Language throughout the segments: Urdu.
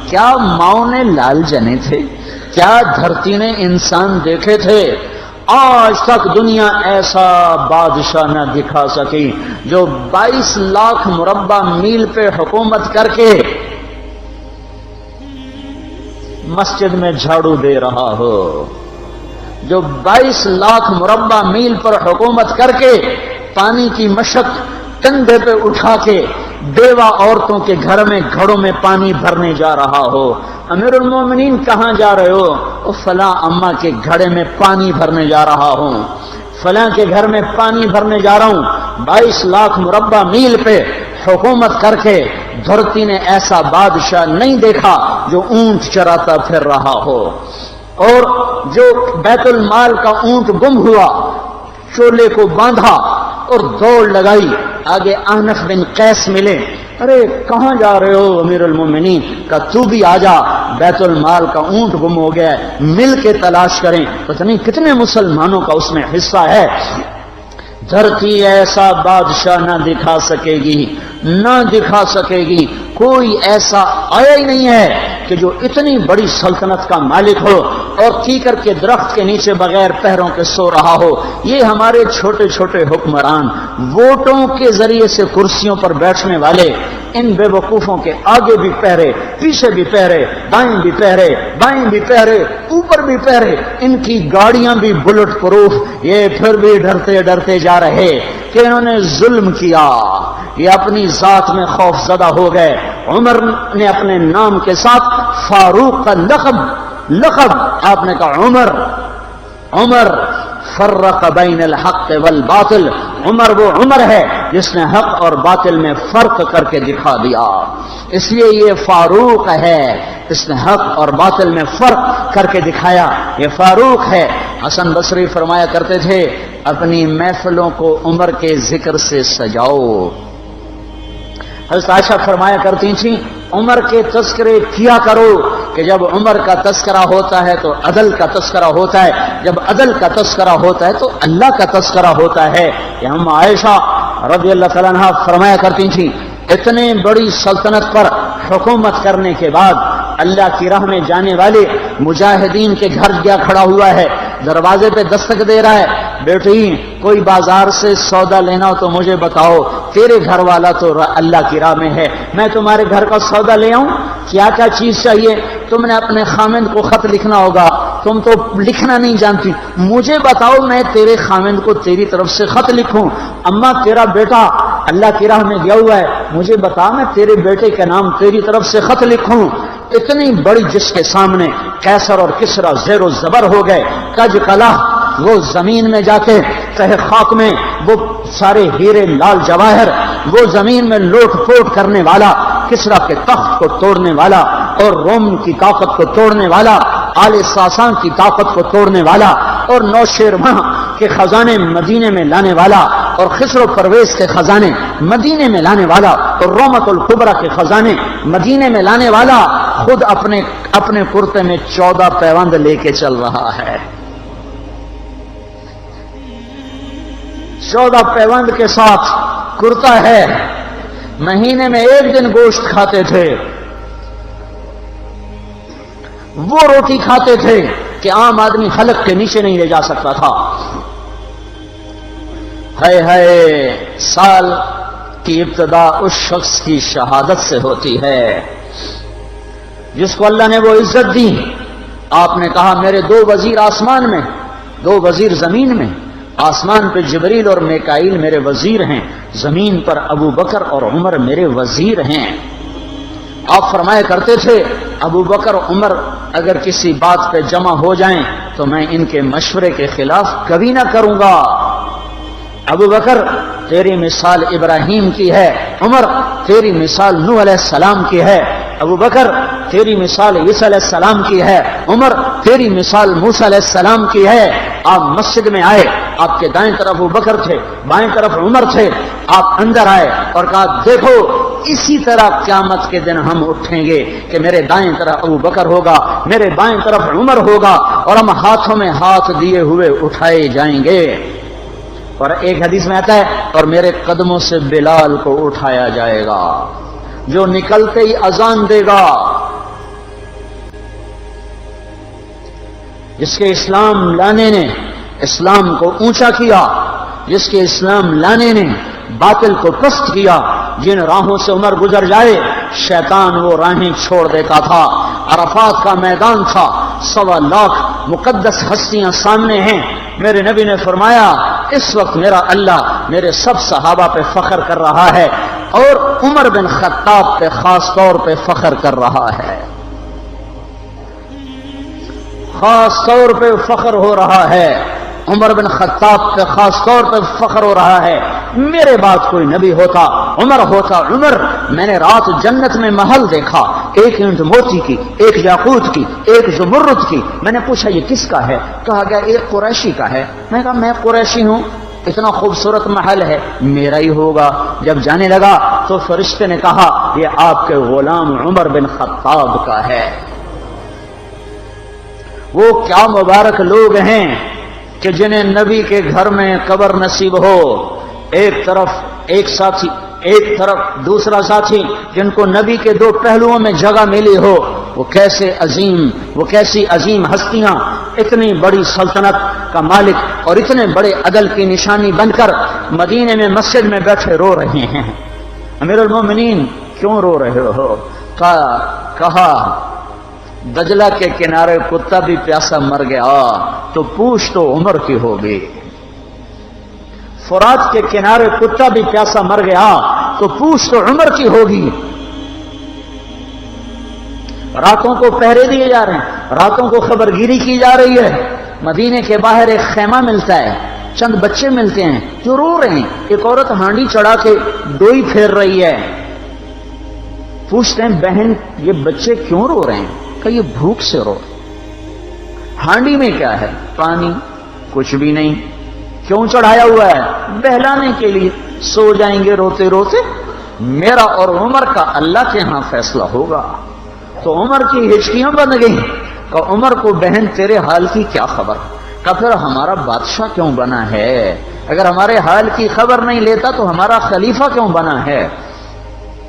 کیا ماؤں نے لال جنے تھے؟ کیا دھرتی نے انسان دیکھے تھے؟ آج تک دنیا ایسا بادشاہ نہ دکھا سکی جو 22 لاکھ مربع میل پہ حکومت کر کے مسجد میں جھاڑو دے رہا ہو، جو 22 لاکھ مربع میل پر حکومت کر کے پانی کی مشق کندھے پہ اٹھا کے بیوہ عورتوں کے گھر میں گھڑوں میں پانی بھرنے جا رہا ہو۔ امیر المومنین کہاں جا رہے ہو؟ فلاں اماں کے گھڑے میں پانی بھرنے جا رہا ہوں، فلاں کے گھر میں پانی بھرنے جا رہا ہوں۔ 22 لاکھ مربع میل پہ حکومت کر کے دھرتی نے ایسا بادشاہ نہیں دیکھا جو اونٹ چراتا پھر رہا ہو، اور جو بیت المال کا اونٹ گم ہوا چولے کو باندھا اور دوڑ لگائی، آگے احنف بن قیس ملے، ارے کہاں جا رہے ہو امیر المومنین؟ کہ تو بھی آجا، بیت المال کا اونٹ گم ہو گیا ہے، مل کے تلاش کریں۔ پتہ نہیں کتنے مسلمانوں کا اس میں حصہ ہے۔ دھرتی ایسا بادشاہ نہ دکھا سکے گی، نہ دکھا سکے گی، کوئی ایسا آیا ہی نہیں ہے کہ جو اتنی بڑی سلطنت کا مالک ہو اور کیکر کے درخت کے نیچے بغیر پیروں کے سو رہا ہو۔ یہ ہمارے چھوٹے چھوٹے حکمران، ووٹوں کے ذریعے سے کرسیوں پر بیٹھنے والے، ان بے وقوفوں کے آگے بھی پہرے، پیچھے بھی پہرے، دائیں بھی پہرے، بائیں بھی پہرے، اوپر بھی پہرے، ان کی گاڑیاں بھی بلٹ پروف، یہ پھر بھی ڈرتے ڈرتے جا رہے کہ انہوں نے ظلم کیا، یہ اپنی ذات میں خوف زدہ ہو گئے۔ عمر نے اپنے نام کے ساتھ فاروق کا لقب آپ نے کہا عمر فرق بین الحق والباطل، عمر وہ عمر ہے جس نے حق اور باطل میں فرق کر کے دکھا دیا، اس لیے یہ فاروق ہے، اس نے حق اور باطل میں فرق کر کے دکھایا، یہ فاروق ہے۔ حسن بصری فرمایا کرتے تھے اپنی محفلوں کو عمر کے ذکر سے سجاؤ۔ حضرت عائشہ فرمایا کرتی تھیں عمر کے تذکرے کیا کرو کہ جب عمر کا تذکرہ ہوتا ہے تو عدل کا تذکرہ ہوتا ہے، جب عدل کا تذکرہ ہوتا ہے تو اللہ کا تذکرہ ہوتا ہے۔ کہ ہم عائشہ رضی اللہ تعالیٰ عنہا فرمایا کرتی تھیں اتنے بڑی سلطنت پر حکومت کرنے کے بعد اللہ کی راہ میں جانے والے مجاہدین کے گھر گیا کھڑا ہوا ہے، دروازے پہ دستک دے رہا ہے، بیٹی کوئی بازار سے سودا لینا ہو تو مجھے بتاؤ، تیرے گھر والا تو اللہ کی راہ میں ہے، میں تمہارے گھر کا سودا لے آؤں، کیا کیا چیز چاہیے؟ تم نے اپنے خامند کو خط لکھنا ہوگا، تم تو لکھنا نہیں جانتی، مجھے بتاؤ میں تیرے خامند کو تیری طرف سے خط لکھوں۔ اما تیرا بیٹا اللہ کی راہ میں گیا ہوا ہے، مجھے بتا میں تیرے بیٹے کے نام تیری طرف سے خط لکھوں۔ اتنی بڑی جس کے سامنے قیصر اور کسریٰ زیر و زبر ہو گئے، کج کلا وہ زمین میں جا کے تہ خاک میں وہ سارے ہیرے لال جواہر، وہ زمین میں لوٹ پوٹ کرنے والا، کسریٰ کے تخت کو توڑنے والا اور روم کی طاقت کو توڑنے والا، آل ساسان کی طاقت کو توڑنے والا اور نوشیروان کے خزانے مدینے میں لانے والا اور خسر و پرویز کے خزانے مدینے میں لانے والا اور رومت الکبریٰ کے خزانے مدینے میں لانے والا خود اپنے کرتے میں 14 پیوند لے کے چل رہا ہے، 14 پیوند کے ساتھ کرتا ہے، مہینے میں 1 دن گوشت کھاتے تھے، وہ روٹی کھاتے تھے کہ عام آدمی حلق کے نیچے نہیں لے جا سکتا تھا۔ ہے سال کی ابتدا اس شخص کی شہادت سے ہوتی ہے جس کو اللہ نے وہ عزت دی۔ آپ نے کہا میرے 2 وزیر آسمان میں، 2 وزیر زمین میں، آسمان پہ جبریل اور میکائیل میرے وزیر ہیں، زمین پر ابو بکر اور عمر میرے وزیر ہیں۔ آپ فرمایا کرتے تھے ابو بکر عمر اگر کسی بات پہ جمع ہو جائیں تو میں ان کے مشورے کے خلاف کبھی نہ کروں گا۔ ابو بکر تیری مثال ابراہیم کی ہے، عمر تیری مثال نوح علیہ السلام کی ہے، ابو بکر تیری مثال عیسیٰ علیہ السلام کی ہے، عمر تیری مثال موسیٰ علیہ السلام کی ہے۔ آپ مسجد میں آئے، آپ کے دائیں طرف ابو بکر تھے، بائیں طرف عمر تھے، آپ اندر آئے اور کہا دیکھو اسی طرح قیامت کے دن ہم اٹھیں گے کہ میرے دائیں طرف ابو بکر ہوگا، میرے بائیں طرف عمر ہوگا اور ہم ہاتھوں میں ہاتھ دیے ہوئے اٹھائے جائیں گے۔ اور ایک حدیث میں آتا ہے اور میرے قدموں سے بلال کو اٹھایا جائے گا جو نکلتے ہی اذان دے گا، جس کے اسلام لانے نے اسلام کو اونچا کیا، جس کے اسلام لانے نے باطل کو پست کیا، جن راہوں سے عمر گزر جائے شیطان وہ راہیں چھوڑ دیتا تھا۔ عرفات کا میدان تھا، 1.25 لاکھ مقدس ہستیاں سامنے ہیں۔ میرے نبی نے فرمایا اس وقت میرا اللہ میرے سب صحابہ پہ فخر کر رہا ہے اور عمر بن خطاب پہ خاص طور پہ فخر کر رہا ہے، خاص طور پہ فخر ہو رہا ہے، عمر بن خطاب پہ خاص طور پہ فخر ہو رہا ہے۔ میرے بعد کوئی نبی ہوتا عمر ہوتا۔ عمر، میں نے رات جنت میں محل دیکھا، ایک اینٹ موتی کی، ایک یاقوت کی، ایک زمرد کی۔ میں نے پوچھا یہ کس کا ہے؟ کہا گیا ایک قریشی کا ہے۔ میں کہا میں قریشی ہوں، اتنا خوبصورت محل ہے، میرا ہی ہوگا۔ جب جانے لگا تو فرشتے نے کہا یہ آپ کے غلام عمر بن خطاب کا ہے۔ وہ کیا مبارک لوگ ہیں کہ جنہیں نبی کے گھر میں قبر نصیب ہو، ایک طرف ایک ساتھی، ایک طرف دوسرا ساتھی، جن کو نبی کے دو پہلوؤں میں جگہ ملی ہو۔ وہ کیسی عظیم ہستیاں، اتنی بڑی سلطنت کا مالک اور اتنے بڑے عدل کی نشانی بن کر مدینے میں مسجد میں بیٹھے رو رہے ہیں۔ امیر المومنین کیوں رو رہے ہو؟ کہا دجلہ کے کنارے کتا بھی پیاسا مر گیا تو پوچھ تو عمر کی ہوگی، فرات کے کنارے کتا بھی پیاسا مر گیا تو پوچھ تو عمر کی ہوگی۔ راتوں کو پہرے دیے جا رہے ہیں، راتوں کو خبرگیری کی جا رہی ہے۔ مدینے کے باہر ایک خیمہ ملتا ہے، چند بچے ملتے ہیں جو رو رہے ہیں۔ ایک عورت ہانڈی چڑھا کے ڈوئی پھیر رہی ہے۔ پوچھتے ہیں بہن یہ بچے کیوں رو رہے ہیں؟ کہ یہ بھوک سے رو رہے۔ ہانڈی میں کیا ہے؟ پانی، کچھ بھی نہیں۔ کیوں چڑھایا ہوا ہے؟ بہلانے کے لیے۔ سو جائیں گے روتے روتے، میرا اور عمر کا اللہ کے ہاں فیصلہ ہوگا۔ تو عمر کی ہچکیاں بن گئی کہ عمر کو بہن تیرے حال کی کیا خبر؟ کہ پھر ہمارا بادشاہ کیوں بنا ہے؟ اگر ہمارے حال کی خبر نہیں لیتا تو ہمارا خلیفہ کیوں بنا ہے؟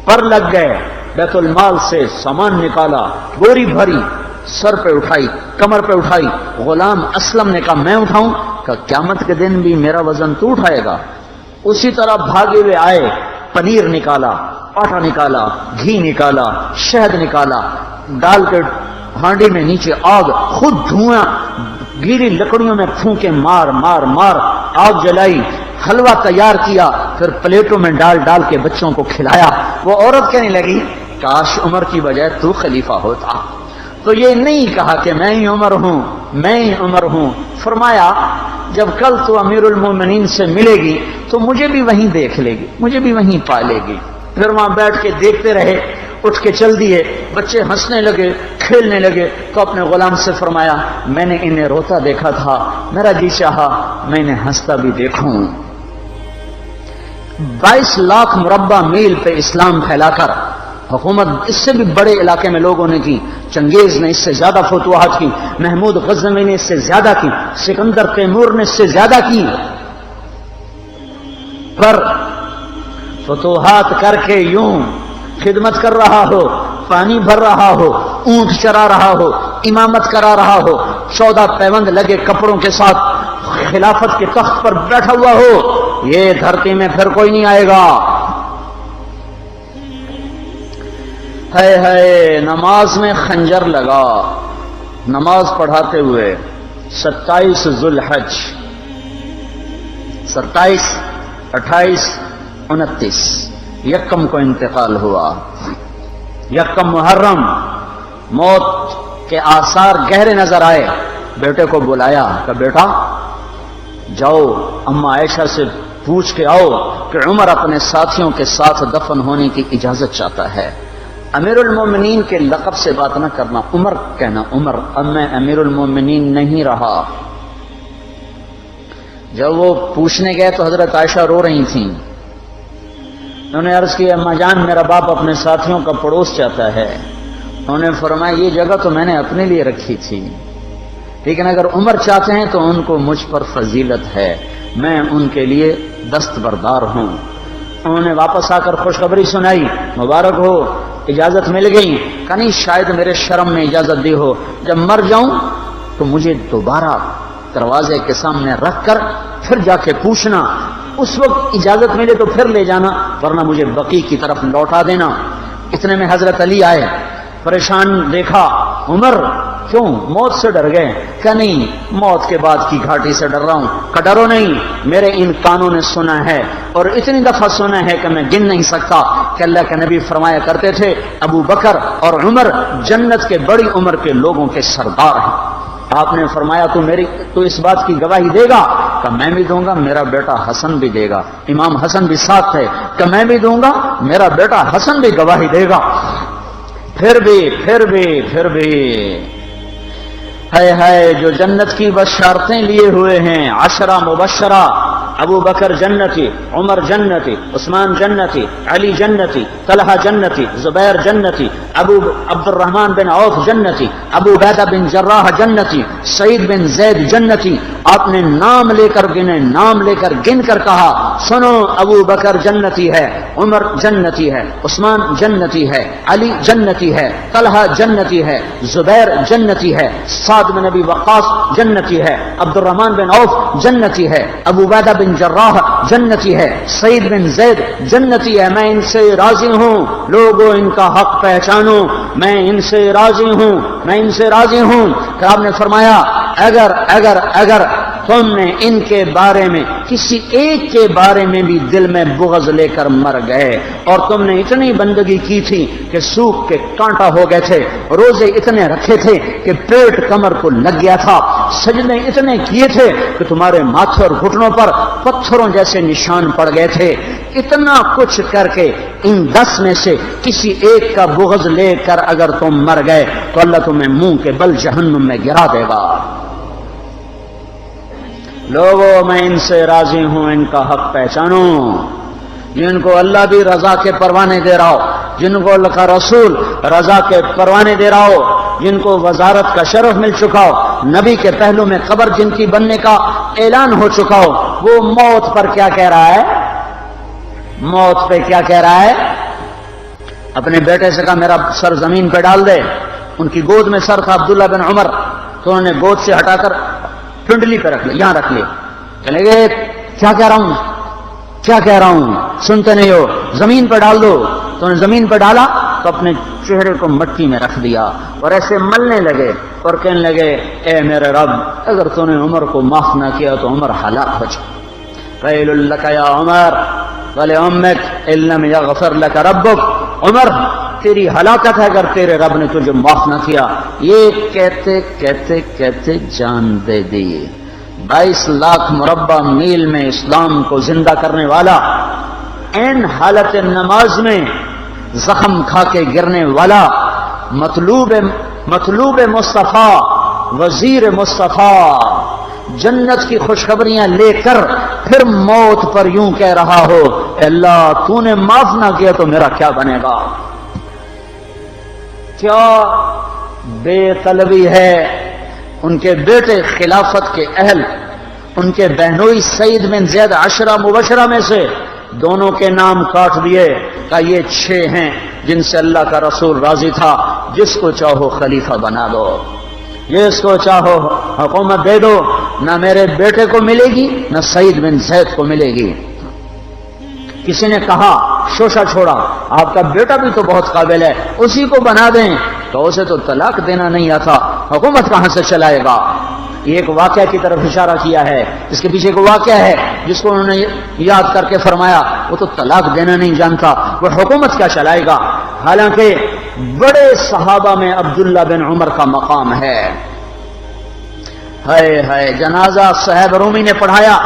پر لگ گئے، بیت المال سے سامان نکالا، بوری بھری، سر پہ اٹھائی، کمر پہ اٹھائی۔ غلام اسلم نے کہا میں اٹھاؤں؟ کہ قیامت کے دن بھی میرا وزن تو اٹھائے گا۔ اسی طرح بھاگے ہوئے آئے، پنیر نکالا، آٹا نکالا، گھی نکالا، شہد نکالا، ڈال کے ہانڈی میں نیچے آگ، خود دھواں گیلی لکڑیوں میں پھونکے مار مار مار آگ جلائی، حلوہ تیار کیا، پھر پلیٹوں میں ڈال ڈال کے بچوں کو کھلایا۔ وہ عورت کہنے لگی کاش عمر کی بجائے تو خلیفہ ہوتا۔ تو یہ نہیں کہا کہ میں ہی عمر ہوں، میں ہی عمر ہوں۔ فرمایا جب کل تو امیر المومنین سے ملے گی تو مجھے بھی وہیں دیکھ لے گی، مجھے بھی وہیں پا لے گی۔ پھر وہاں بیٹھ کے دیکھتے رہے، اٹھ کے چل دیے۔ بچے ہنسنے لگے، کھیلنے لگے، تو اپنے غلام سے فرمایا میں نے انہیں روتا دیکھا تھا، میرا جی چاہا میں انہیں ہنستا بھی دیکھوں۔ 22 لاکھ مربع میل پہ اسلام پھیلا کر حکومت اس سے بھی بڑے علاقے میں لوگوں نے کی۔ چنگیز نے اس سے زیادہ فتوحات کی، محمود غزنوی نے اس سے زیادہ کی، سکندر تیمور نے اس سے زیادہ کی۔ پر فتوحات کر کے یوں خدمت کر رہا ہو، پانی بھر رہا ہو، اونٹ چرا رہا ہو، امامت کرا رہا ہو، 14 پیوند لگے کپڑوں کے ساتھ خلافت کے تخت پر بیٹھا ہوا ہو، یہ دھرتی میں پھر کوئی نہیں آئے گا۔ ہے نماز میں خنجر لگا، نماز پڑھاتے ہوئے 27 ذوالحج، 27، 28، 29 یکم کو انتقال ہوا۔ یکم محرم موت کے آثار گہرے نظر آئے۔ بیٹے کو بلایا کہ بیٹا جاؤ اما عائشہ سے پوچھ کے آؤ کہ عمر اپنے ساتھیوں کے ساتھ دفن ہونے کی اجازت چاہتا ہے۔ امیر المومنین کے لقب سے بات نہ کرنا، عمر کہنا۔ عمر، اب میں امیر المومنین نہیں رہا۔ جب وہ پوچھنے گئے تو حضرت عائشہ رو رہی تھیں۔ انہوں نے عرض کی اما جان میرا باپ اپنے ساتھیوں کا پڑوس چاہتا ہے۔ انہوں نے فرمایا یہ جگہ تو میں نے اپنے لیے رکھی تھی، لیکن اگر عمر چاہتے ہیں تو ان کو مجھ پر فضیلت ہے، میں ان کے لیے دستبردار ہوں۔ انہوں نے واپس آ کر خوشخبری سنائی، مبارک ہو اجازت مل گئی۔ کہ نہیں شاید میرے شرم میں اجازت دی ہو، جب مر جاؤں تو مجھے دوبارہ دروازے کے سامنے رکھ کر پھر جا کے پوچھنا، اس وقت اجازت ملے تو پھر لے جانا، ورنہ مجھے بقیع کی طرف لوٹا دینا۔ اتنے میں حضرت علی آئے، پریشان دیکھا، عمر کیوں موت سے ڈر گئے؟ کہ نہیں، موت کے بعد کی گھاٹی سے ڈر رہا ہوں۔ کہ ڈرو نہیں، میرے ان کانوں نے سنا ہے اور اتنی دفعہ سنا ہے کہ میں گن نہیں سکتا کہ اللہ کے نبی فرمایا کرتے تھے ابو بکر اور عمر جنت کے بڑی عمر کے لوگوں کے سردار ہیں۔ آپ نے فرمایا تو اس بات کی گواہی دے گا؟ کہ میں بھی دوں گا، میرا بیٹا حسن بھی دے گا۔ امام حسن بھی ساتھ ہے کہ میں بھی دوں گا، میرا بیٹا حسن بھی گواہی دے گا۔ پھر بھی ہے جو جنت کی بشارتیں لیے ہوئے ہیں، 10 مبشرہ، ابو بکر جنتی، عمر جنتی، عثمان جنتی، علی جنتی، طلحہ جنتی، زبیر جنتی، ابو عبد الرحمن بن عوف جنتی، ابو عبیدہ بن جراح جنتی، سعید بن زید جنتی۔ آپ نے نام لے کر گنے، نام لے کر گن کر کہا، سنو ابو بکر جنتی ہے، عمر جنتی ہے، عثمان جنتی ہے، علی جنتی ہے، طلحہ جنتی ہے، زبیر جنتی ہے، سعد بن ابی وقاص جنتی ہے، عبد الرحمن بن عوف جنتی ہے، ابو عبیدہ بن جراح جنتی ہے، سعید بن زید جنتی ہے۔ میں ان سے راضی ہوں، لوگوں ان کا حق پہچانو، میں ان سے راضی ہوں، میں ان سے راضی ہوں۔ کہ آپ نے فرمایا اگر تم نے ان کے بارے میں کسی ایک کے بارے میں بھی دل میں بغض لے کر مر گئے، اور تم نے اتنی بندگی کی تھی کہ سوکھ کے کانٹا ہو گئے تھے، روزے اتنے رکھے تھے کہ پیٹ کمر کو لگ گیا تھا، سجدے اتنے کیے تھے کہ تمہارے ماتھے اور گھٹنوں پر پتھروں جیسے نشان پڑ گئے تھے، اتنا کچھ کر کے ان 10 میں سے کسی ایک کا بغض لے کر اگر تم مر گئے تو اللہ تمہیں منہ کے بل جہنم میں گرا دے گا۔ لوگوں میں ان سے راضی ہوں، ان کا حق پہچانو، جن کو اللہ بھی رضا کے پروانے دے رہا ہو، جن کو اللہ کا رسول رضا کے پروانے دے رہا ہو، جن کو وزارت کا شرف مل چکا ہو، نبی کے پہلو میں قبر جن کی بننے کا اعلان ہو چکا ہو، وہ موت پر کیا کہہ رہا ہے؟ موت پہ کیا کہہ رہا ہے؟ اپنے بیٹے سے کہا میرا سر زمین پہ ڈال دے۔ ان کی گود میں سر تھا عبداللہ بن عمر، تو انہوں نے گود سے ہٹا کر پنڈلی پہ رکھ لیا، یہاں رکھ لیا۔ چلے گئے، کیا کہہ رہا ہوں سنتے نہیں ہو، زمین پہ ڈال دو۔ تو انہوں نے زمین پہ ڈالا تو اپنے چہرے کو مٹی میں رکھ دیا اور ایسے ملنے لگے اور کہنے لگے، اے میرے رب، اگر تو نے عمر کو معاف نہ کیا تو عمر ہلاک ہو جائے۔ ویل لک یا عمر ولامک ان لم یغفر لک ربک، عمر تیری ہلاکت ہے اگر تیرے رب نے تجھے معاف نہ کیا۔ یہ کہتے کہتے کہتے جان دے دی۔ 22 لاکھ مربع میل میں اسلام کو زندہ کرنے والا، این حالت نماز میں زخم کھا کے گرنے والا، مطلوب مصطفیٰ، وزیر مصطفیٰ، جنت کی خوشخبریاں لے کر پھر موت پر یوں کہہ رہا ہو، اللہ تو نے معاف نہ کیا تو میرا کیا بنے گا؟ کیا بے طلبی ہے۔ ان کے بیٹے خلافت کے اہل، ان کے بہنوئی سعید بن زید 10 مبشرہ میں سے دونوں کے نام کاٹ دیے، کہ یہ 6 ہیں جن سے اللہ کا رسول راضی تھا، جس کو چاہو خلیفہ بنا دو، جس کو چاہو حکومت دے دو، نہ میرے بیٹے کو ملے گی نہ سعید بن زید کو ملے گی۔ کسی نے کہا شوشہ چھوڑا، آپ کا بیٹا بھی تو بہت قابل ہے، اسی کو بنا دیں۔ تو اسے تو طلاق دینا نہیں آتا، حکومت کہاں سے چلائے گا؟ یہ ایک واقعہ کی طرف اشارہ کیا ہے، اس کے پیچھے ایک واقعہ ہے جس کو انہوں نے یاد کر کے فرمایا، وہ تو طلاق دینا نہیں جانتا، وہ حکومت کیا چلائے گا؟ حالانکہ بڑے صحابہ میں عبداللہ بن عمر کا مقام ہے۔ ہے جنازہ صہیب رومی نے پڑھایا،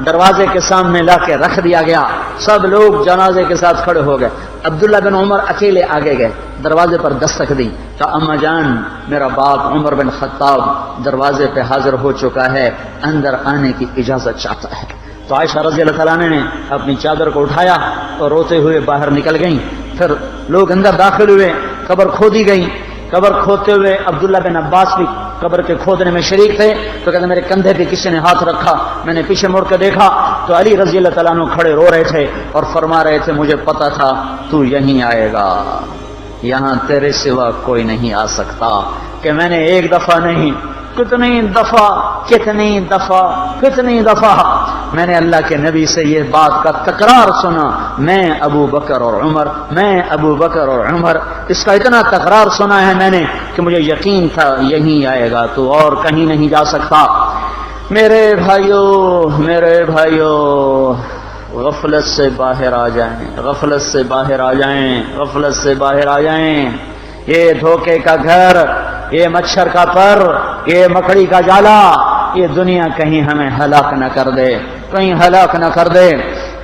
دروازے کے سامنے لا کے رکھ دیا گیا، سب لوگ جنازے کے ساتھ کھڑے ہو گئے، عبداللہ بن عمر اکیلے آگے گئے، دروازے پر دستک دی، کہا اما جان میرا باپ عمر بن خطاب دروازے پہ حاضر ہو چکا ہے، اندر آنے کی اجازت چاہتا ہے۔ تو عائشہ رضی اللہ تعالیٰ نے اپنی چادر کو اٹھایا اور روتے ہوئے باہر نکل گئیں۔ پھر لوگ اندر داخل ہوئے، قبر کھودی گئی، قبر کھودتے ہوئے عبداللہ بن عباس بھی قبر کے کھودنے میں شریک تھے، تو کہتے میرے کندھے پہ کسی نے ہاتھ رکھا، میں نے پیچھے مڑ کے دیکھا تو علی رضی اللہ تعالیٰ عنہ کھڑے رو رہے تھے اور فرما رہے تھے مجھے پتا تھا تو یہیں آئے گا، یہاں تیرے سوا کوئی نہیں آ سکتا، کہ میں نے ایک دفعہ نہیں کتنی دفعہ میں نے اللہ کے نبی سے یہ بات کا تکرار سنا، میں ابو بکر اور عمر، اس کا اتنا تکرار سنا ہے میں نے کہ مجھے یقین تھا یہیں آئے گا، تو اور کہیں نہیں جا سکتا۔ میرے بھائیوں غفلت سے باہر آ جائیں، یہ دھوکے کا گھر، یہ مچھر کا پر، یہ مکڑی کا جالا، یہ دنیا کہیں ہمیں ہلاک نہ کر دے۔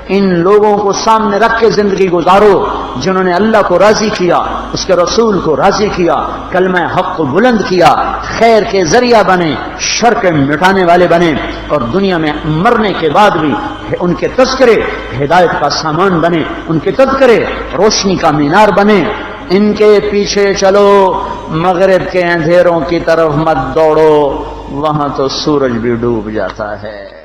ان لوگوں کو سامنے رکھ کے زندگی گزارو جنہوں نے اللہ کو راضی کیا، اس کے رسول کو راضی کیا، کلمہ حق کو بلند کیا، خیر کے ذریعہ بنے، شر کے مٹانے والے بنے، اور دنیا میں مرنے کے بعد بھی ان کے تذکرے ہدایت کا سامان بنے، ان کے تذکرے روشنی کا مینار بنے۔ ان کے پیچھے چلو، مغرب کے اندھیروں کی طرف مت دوڑو، وہاں تو سورج بھی ڈوب جاتا ہے۔